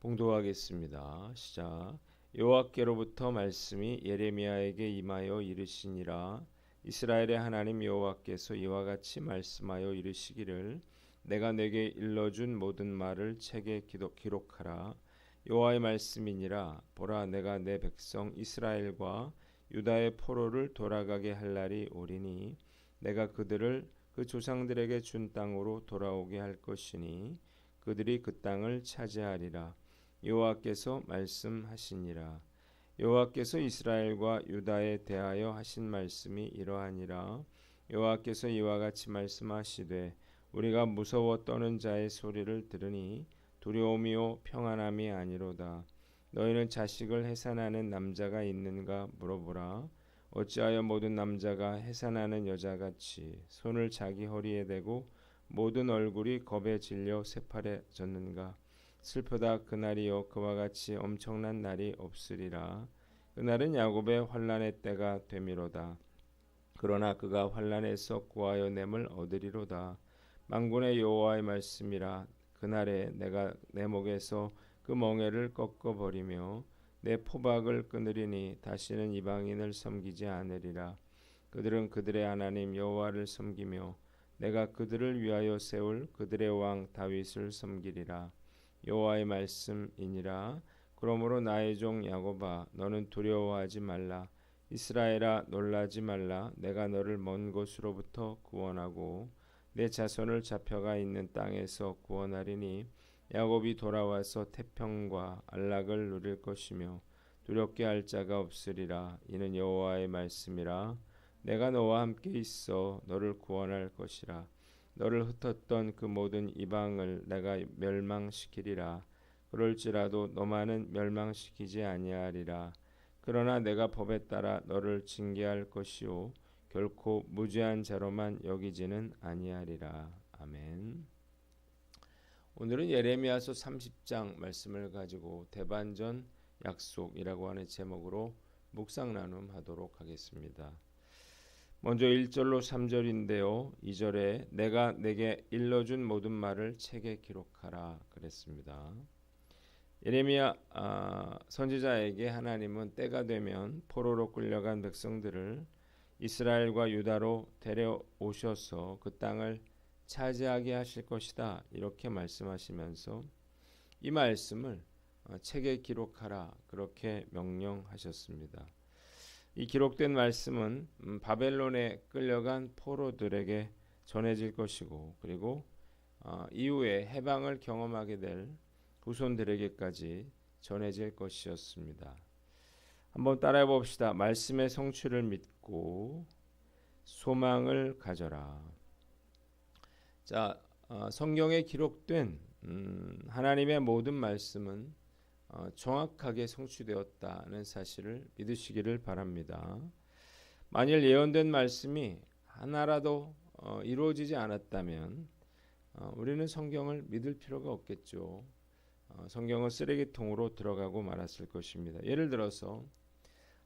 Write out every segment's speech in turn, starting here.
봉독하겠습니다. 시작. 여호와께로부터 말씀이 예레미야에게 임하여 이르시니라. 이스라엘의 하나님 여호와께서 이와 같이 말씀하여 이르시기를 내가 내게 일러준 모든 말을 책에 기록하라. 여호와의 말씀이니라. 보라, 내가 내 백성 이스라엘과 유다의 포로를 돌아가게 할 날이 오리니 내가 그들을 그 조상들에게 준 땅으로 돌아오게 할 것이니 그들이 그 땅을 차지하리라. 여호와께서 말씀하시니라. 여호와께서 이스라엘과 유다에 대하여 하신 말씀이 이러하니라. 여호와께서 이와 같이 말씀하시되 우리가 무서워 떠는 자의 소리를 들으니 두려움이요 평안함이 아니로다. 너희는 자식을 해산하는 남자가 있는가 물어보라. 어찌하여 모든 남자가 해산하는 여자같이 손을 자기 허리에 대고 모든 얼굴이 겁에 질려 새파래졌는가. 슬프다. 그날이요 그와 같이 엄청난 날이 없으리라. 그날은 야곱의 환난의 때가 되미로다. 그러나 그가 환난에서 구하여 냄을 얻으리로다. 만군의 여호와의 말씀이라. 그날에 내가 내 목에서 그 멍에를 꺾어버리며 내 포박을 끊으리니 다시는 이방인을 섬기지 않으리라. 그들은 그들의 하나님 여호와를 섬기며 내가 그들을 위하여 세울 그들의 왕 다윗을 섬기리라. 여호와의 말씀이니라. 그러므로 나의 종 야곱아, 너는 두려워하지 말라. 이스라엘아, 놀라지 말라. 내가 너를 먼 곳으로부터 구원하고 내 자손을 잡혀가 있는 땅에서 구원하리니 야곱이 돌아와서 태평과 안락을 누릴 것이며 두렵게 할 자가 없으리라. 이는 여호와의 말씀이라. 내가 너와 함께 있어 너를 구원할 것이라. 너를 흩었던 그 모든 이방을 내가 멸망시키리라. 그럴지라도 너만은 멸망시키지 아니하리라. 그러나 내가 법에 따라 너를 징계할 것이요 결코 무죄한 자로만 여기지는 아니하리라. 아멘. 오늘은 예레미야서 30장 말씀을 가지고 대반전 약속이라고 하는 제목으로 묵상 나눔하도록 하겠습니다. 먼저 1절로 3절인데요. 2절에 내가 내게 일러준 모든 말을 책에 기록하라 그랬습니다. 예레미야 선지자에게 하나님은 때가 되면 포로로 끌려간 백성들을 이스라엘과 유다로 데려오셔서 그 땅을 차지하게 하실 것이다 이렇게 말씀하시면서 이 말씀을 책에 기록하라 그렇게 명령하셨습니다. 이 기록된 말씀은 바벨론에 끌려간 포로들에게 전해질 것이고 그리고 이후에 해방을 경험하게 될 후손들에게까지 전해질 것이었습니다. 한번 따라해 봅시다. 말씀의 성취를 믿고 소망을 가져라. 자, 성경에 기록된 하나님의 모든 말씀은 정확하게 성취되었다는 사실을 믿으시기를 바랍니다. 만일 예언된 말씀이 하나라도 이루어지지 않았다면 우리는 성경을 믿을 필요가 없겠죠. 성경은 쓰레기통으로 들어가고 말았을 것입니다. 예를 들어서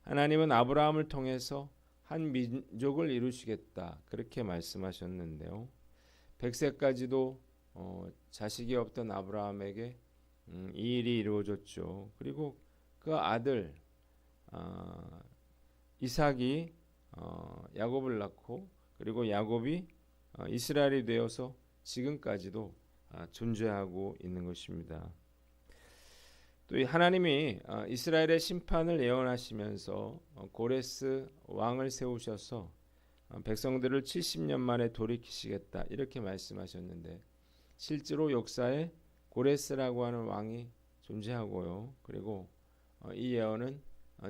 하나님은 아브라함을 통해서 한 민족을 이루시겠다 그렇게 말씀하셨는데요. 100세까지도 자식이 없던 아브라함에게 이 일이 이루어졌죠. 그리고 그 아들 이삭이 야곱을 낳고 그리고 야곱이 이스라엘이 되어서 지금까지도 존재하고 있는 것입니다. 또 하나님이 이스라엘의 심판을 예언하시면서 고레스 왕을 세우셔서 백성들을 70년 만에 돌이키시겠다 이렇게 말씀하셨는데 실제로 역사에 고레스라고 하는 왕이 존재하고요. 그리고 이 예언은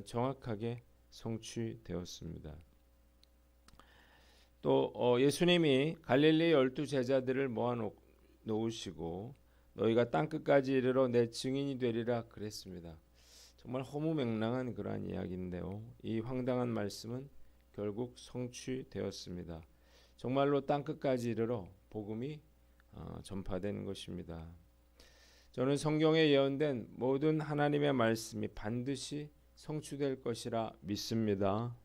정확하게 성취되었습니다. 또 예수님이 갈릴리 12제자들을 모아 놓으시고 너희가 땅끝까지 이르러 내 증인이 되리라 그랬습니다. 정말 허무맹랑한 그러한 이야기인데요. 이 황당한 말씀은 결국 성취되었습니다. 정말로 땅끝까지 이르러 복음이 전파되는 것입니다. 저는 성경에 예언된 모든 하나님의 말씀이 반드시 성취될 것이라 믿습니다.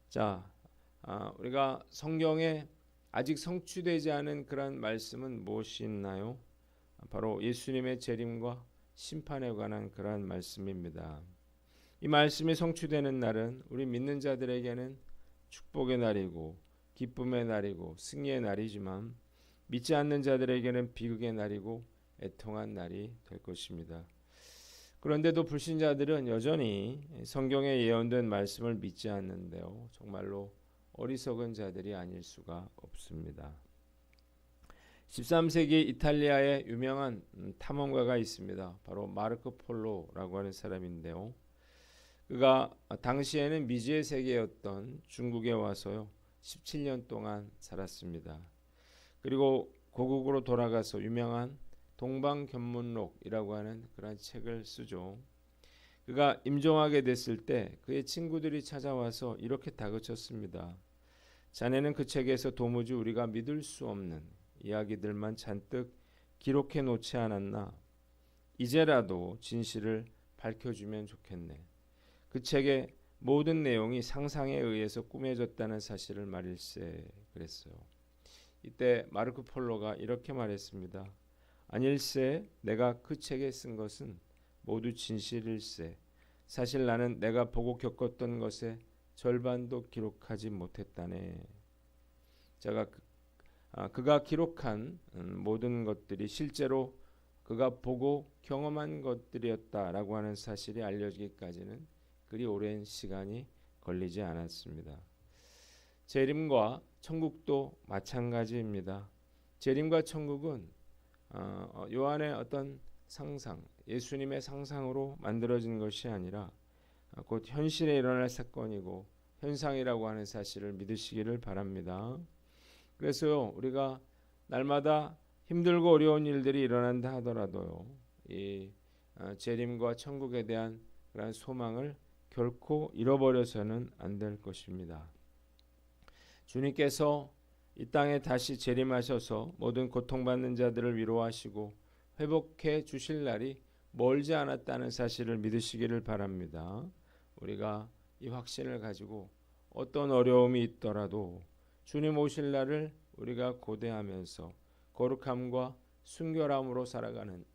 자, 우리가 성경에 아직 성취되지 않은 그런 말씀은 무엇이 있나요? 바로 예수님의 재림과 심판에 관한 그러한 말씀입니다. 이 말씀이 성취되는 날은 우리 믿는 자들에게는 축복의 날이고 기쁨의 날이고 승리의 날이지만 믿지 않는 자들에게는 비극의 날이고 애통한 날이 될 것입니다. 그런데도 불신자들은 여전히 성경에 예언된 말씀을 믿지 않는데요. 정말로 어리석은 자들이 아닐 수가 없습니다. 13세기 이탈리아에 유명한 탐험가가 있습니다. 바로 마르코 폴로라고 하는 사람인데요. 그가 당시에는 미지의 세계였던 중국에 와서요 17년 동안 살았습니다. 그리고 고국으로 돌아가서 유명한 동방견문록이라고 하는 그런 책을 쓰죠. 그가 임종하게 됐을 때 그의 친구들이 찾아와서 이렇게 다그쳤습니다. 자네는 그 책에서 도무지 우리가 믿을 수 없는 이야기들만 잔뜩 기록해 놓지 않았나? 이제라도 진실을 밝혀주면 좋겠네. 그 책의 모든 내용이 상상에 의해서 꾸며졌다는 사실을 말일세 그랬어요. 이때 마르코 폴로가 이렇게 말했습니다. 아닐세, 내가 그 책에 쓴 것은 모두 진실일세. 사실 나는 내가 보고 겪었던 것의 절반도 기록하지 못했다네. 그가 기록한 모든 것들이 실제로 그가 보고 경험한 것들이었다라고 하는 사실이 알려지기까지는 그리 오랜 시간이 걸리지 않았습니다. 재림과 천국도 마찬가지입니다. 재림과 천국은 요한의 어떤 상상, 예수님의 상상으로 만들어진 것이 아니라 곧 현실에 일어날 사건이고 현상이라고 하는 사실을 믿으시기를 바랍니다. 그래서 우리가 날마다 힘들고 어려운 일들이 일어난다 하더라도요, 이 재림과 천국에 대한 그런 소망을 결코 잃어버려서는 안 될 것입니다. 주님께서 이 땅에 다시 재림하셔서 모든 고통받는 자들을 위로하시고 회복해 주실 날이 멀지 않았다는 사실을 믿으시기를 바랍니다. 우리가 이 확신을 가지고 어떤 어려움이 있더라도 주님 오실 날을 우리가 고대하면서 거룩함과 순결함으로 살아가는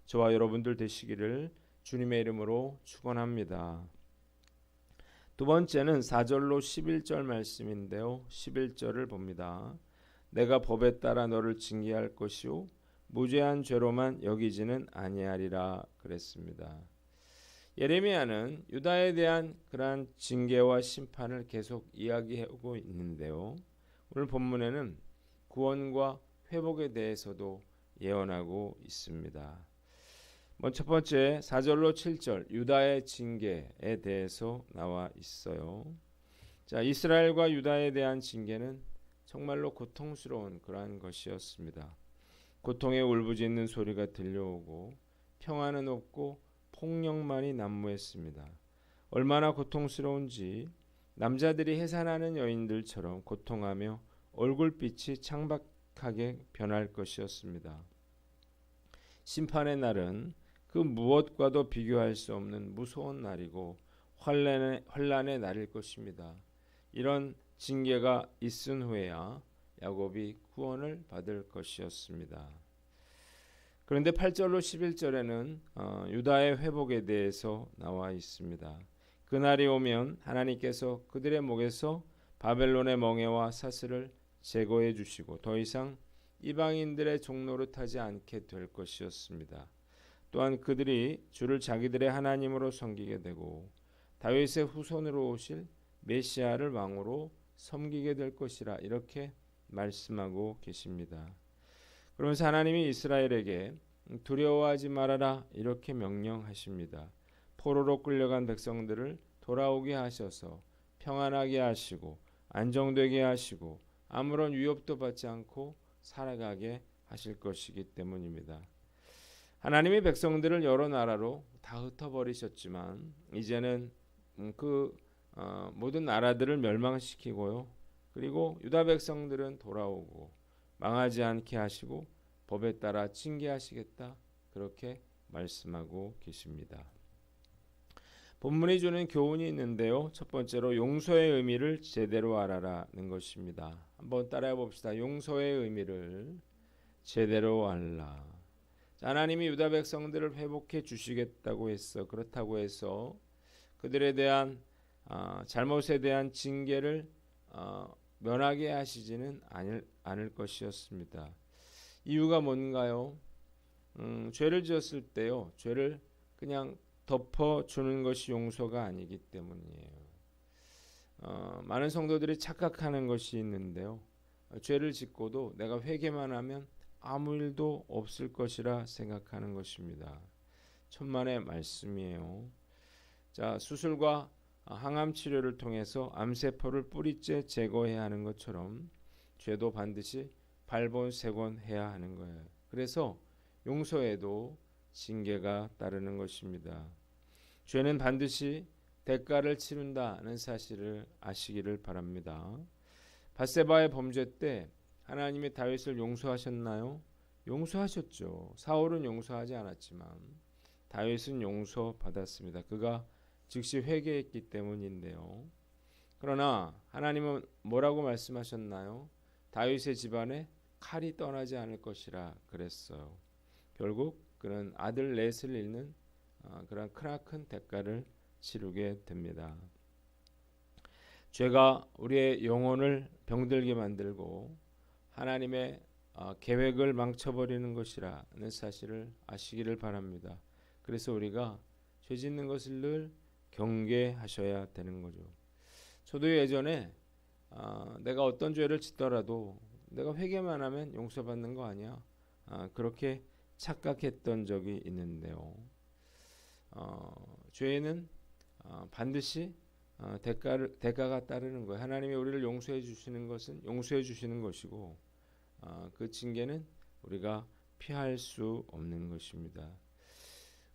저와 여러분들 되시기를 주님의 이름으로 축원합니다. 두 번째는 4절로 11절 말씀인데요. 11절을 봅니다. 내가 법에 따라 너를 징계할 것이요 무죄한 죄로만 여기지는 아니하리라 그랬습니다. 예레미야는 유다에 대한 그러한 징계와 심판을 계속 이야기하고 있는데요. 오늘 본문에는 구원과 회복에 대해서도 예언하고 있습니다. 첫 번째 4절로 7절 유다의 징계에 대해서 나와 있어요. 자, 이스라엘과 유다에 대한 징계는 정말로 고통스러운 그러한 것이었습니다. 고통의 울부짖는 소리가 들려오고 평화는 없고 폭력만이 난무했습니다. 얼마나 고통스러운지 남자들이 해산하는 여인들처럼 고통하며 얼굴빛이 창박하게 변할 것이었습니다. 심판의 날은 그 무엇과도 비교할 수 없는 무서운 날이고 환난의 날일 것입니다. 이런 징계가 있은 후에야 야곱이 구원을 받을 것이었습니다. 그런데 8절로 11절에는 유다의 회복에 대해서 나와 있습니다. 그날이 오면 하나님께서 그들의 목에서 바벨론의 멍에와 사슬을 제거해 주시고 더 이상 이방인들의 종노릇하지 않게 될 것이었습니다. 또한 그들이 주를 자기들의 하나님으로 섬기게 되고 다윗의 후손으로 오실 메시아를 왕으로 섬기게 될 것이라 이렇게 말씀하고 계십니다. 그러면서 하나님이 이스라엘에게 두려워하지 말아라 이렇게 명령하십니다. 포로로 끌려간 백성들을 돌아오게 하셔서 평안하게 하시고 안정되게 하시고 아무런 위협도 받지 않고 살아가게 하실 것이기 때문입니다. 하나님이 백성들을 여러 나라로 다 흩어버리셨지만 이제는 모든 나라들을 멸망시키고요. 그리고 유다 백성들은 돌아오고 망하지 않게 하시고 법에 따라 징계하시겠다 그렇게 말씀하고 계십니다. 본문이 주는 교훈이 있는데요. 첫 번째로 용서의 의미를 제대로 알아라는 것입니다. 한번 따라해 봅시다. 용서의 의미를 제대로 알라. 자, 하나님이 유다 백성들을 회복해 주시겠다고 했어. 그렇다고 해서 그들에 대한 잘못에 대한 징계를 면하게 하시지는 않을 것이었습니다. 이유가 뭔가요? 죄를 지었을 때요, 죄를 그냥 덮어주는 것이 용서가 아니기 때문이에요. 많은 성도들이 착각하는 것이 있는데요, 죄를 짓고도 내가 회개만 하면 아무 일도 없을 것이라 생각하는 것입니다. 천만의 말씀이에요. 자, 수술과 항암 치료를 통해서 암세포를 뿌리째 제거해야 하는 것처럼 죄도 반드시 발본색원해야 하는 거예요. 그래서 용서에도 징계가 따르는 것입니다. 죄는 반드시 대가를 치른다는 사실을 아시기를 바랍니다. 밧세바의 범죄 때 하나님이 다윗을 용서하셨나요? 용서하셨죠. 사울은 용서하지 않았지만 다윗은 용서받았습니다. 그가 즉시 회개했기 때문인데요. 그러나 하나님은 뭐라고 말씀하셨나요? 다윗의 집안에 칼이 떠나지 않을 것이라 그랬어요. 결국 그는 아들 넷을 잃는 그런 크나큰 대가를 치르게 됩니다. 죄가 우리의 영혼을 병들게 만들고 하나님의 계획을 망쳐버리는 것이라는 사실을 아시기를 바랍니다. 그래서 우리가 죄 짓는 것을 늘 경계하셔야 되는 거죠. 저도 예전에 내가 어떤 죄를 짓더라도 내가 회개만 하면 용서받는 거 아니야? 그렇게 착각했던 적이 있는데요. 죄는 반드시 대가가 따르는 거예요. 하나님이 우리를 용서해 주시는 것은 용서해 주시는 것이고 그 징계는 우리가 피할 수 없는 것입니다.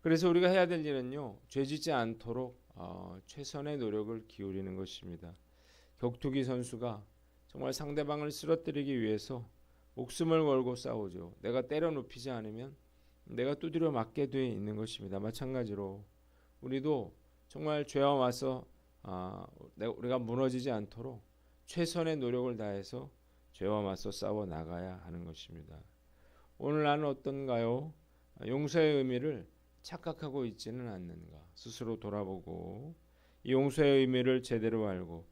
그래서 우리가 해야 될 일은요, 죄짓지 않도록 최선의 노력을 기울이는 것입니다. 격투기 선수가 정말 상대방을 쓰러뜨리기 위해서 목숨을 걸고 싸우죠. 내가 때려 눕히지 않으면 내가 두드려 맞게 돼 있는 것입니다. 마찬가지로 우리도 정말 죄와 와서 우리가 무너지지 않도록 최선의 노력을 다해서 죄와 맞서 싸워 나가야 하는 것입니다. 오늘 나는 어떤가요? 용서의 의미를 착각하고 있지는 않는가? 스스로 돌아보고 이 용서의 의미를 제대로 알고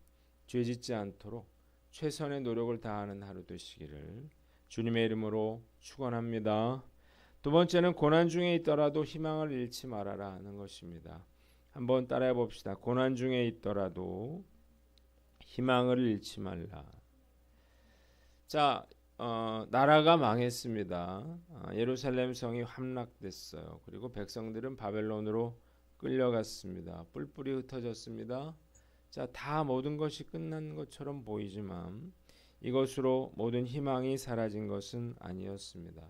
죄짓지 않도록 최선의 노력을 다하는 하루 되시기를 주님의 이름으로 축원합니다. 두 번째는 고난 중에 있더라도 희망을 잃지 말아라 하는 것입니다. 한번 따라해 봅시다. 고난 중에 있더라도 희망을 잃지 말라. 자, 나라가 망했습니다. 예루살렘 성이 함락됐어요. 그리고 백성들은 바벨론으로 끌려갔습니다. 뿔뿔이 흩어졌습니다. 자, 다 모든 것이 끝난 것처럼 보이지만 이것으로 모든 희망이 사라진 것은 아니었습니다.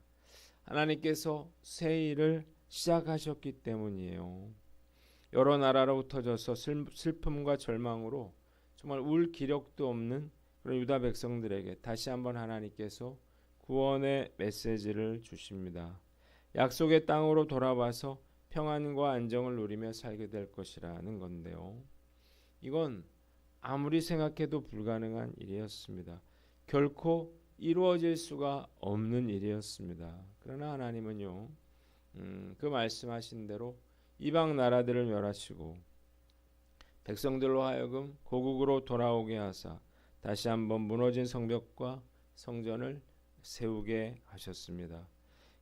하나님께서 새 일을 시작하셨기 때문이에요. 여러 나라로 흩어져서 슬픔과 절망으로 정말 울 기력도 없는 그런 유다 백성들에게 다시 한번 하나님께서 구원의 메시지를 주십니다. 약속의 땅으로 돌아와서 평안과 안정을 누리며 살게 될 것이라는 건데요. 이건 아무리 생각해도 불가능한 일이었습니다. 결코 이루어질 수가 없는 일이었습니다. 그러나 하나님은요, 그 말씀하신 대로 이방 나라들을 멸하시고 백성들로 하여금 고국으로 돌아오게 하사 다시 한번 무너진 성벽과 성전을 세우게 하셨습니다.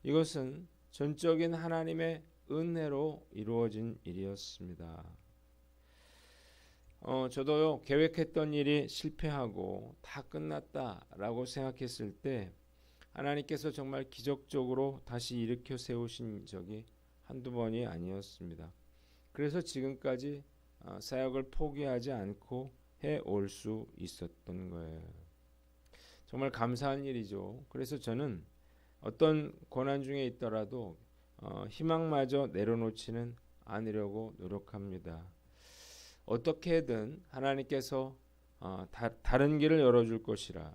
이것은 전적인 하나님의 은혜로 이루어진 일이었습니다. 저도요, 계획했던 일이 실패하고 다 끝났다라고 생각했을 때 하나님께서 정말 기적적으로 다시 일으켜 세우신 적이 한두 번이 아니었습니다. 그래서 지금까지 사역을 포기하지 않고 해올 수 있었던 거예요. 정말 감사한 일이죠. 그래서 저는 어떤 고난 중에 있더라도 희망마저 내려놓지는 않으려고 노력합니다. 어떻게든 하나님께서 다른 길을 열어줄 것이라,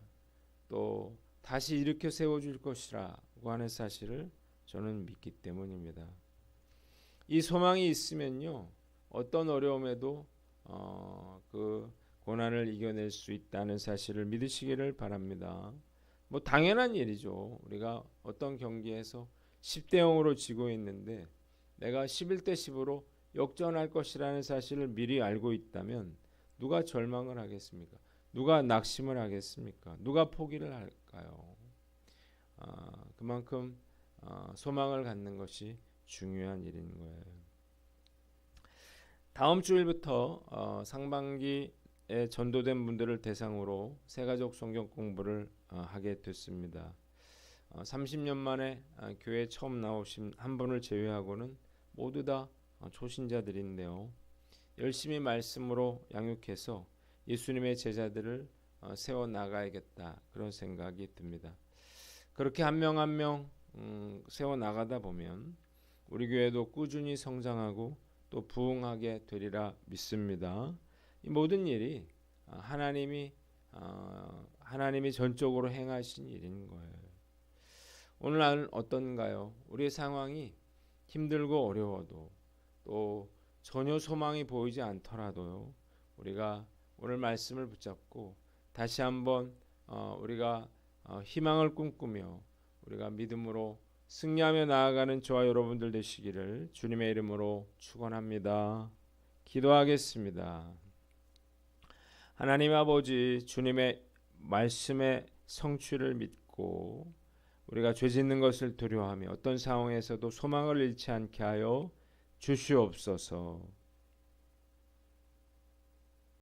또 다시 일으켜 세워줄 것이라고 하는 사실을 저는 믿기 때문입니다. 이 소망이 있으면요, 어떤 어려움에도 그 고난을 이겨낼 수 있다는 사실을 믿으시기를 바랍니다. 뭐 당연한 일이죠. 우리가 어떤 경기에서 10대 0으로 지고 있는데 내가 11대 10으로 역전할 것이라는 사실을 미리 알고 있다면 누가 절망을 하겠습니까? 누가 낙심을 하겠습니까? 누가 포기를 할까요? 그만큼 소망을 갖는 것이 중요한 일인 거예요. 다음 주일부터 상반기에 전도된 분들을 대상으로 새가족 성경 공부를 하게 됐습니다. 30년 만에 교회에 처음 나오신 한 분을 제외하고는 모두 다 초신자들인데요. 열심히 말씀으로 양육해서 예수님의 제자들을 세워 나가야겠다, 그런 생각이 듭니다. 그렇게 한 명 한 명 세워 나가다 보면 우리 교회도 꾸준히 성장하고 또 부흥하게 되리라 믿습니다. 이 모든 일이 하나님이 전적으로 행하신 일인 거예요. 오늘 어떤가요? 우리의 상황이 힘들고 어려워도 또 전혀 소망이 보이지 않더라도요, 우리가 오늘 말씀을 붙잡고 다시 한번 우리가 희망을 꿈꾸며 우리가 믿음으로 승리하며 나아가는 저와 여러분들 되시기를 주님의 이름으로 축원합니다. 기도하겠습니다. 하나님 아버지, 주님의 말씀의 성취를 믿고 우리가 죄 짓는 것을 두려워하며 어떤 상황에서도 소망을 잃지 않게 하여 주시옵소서.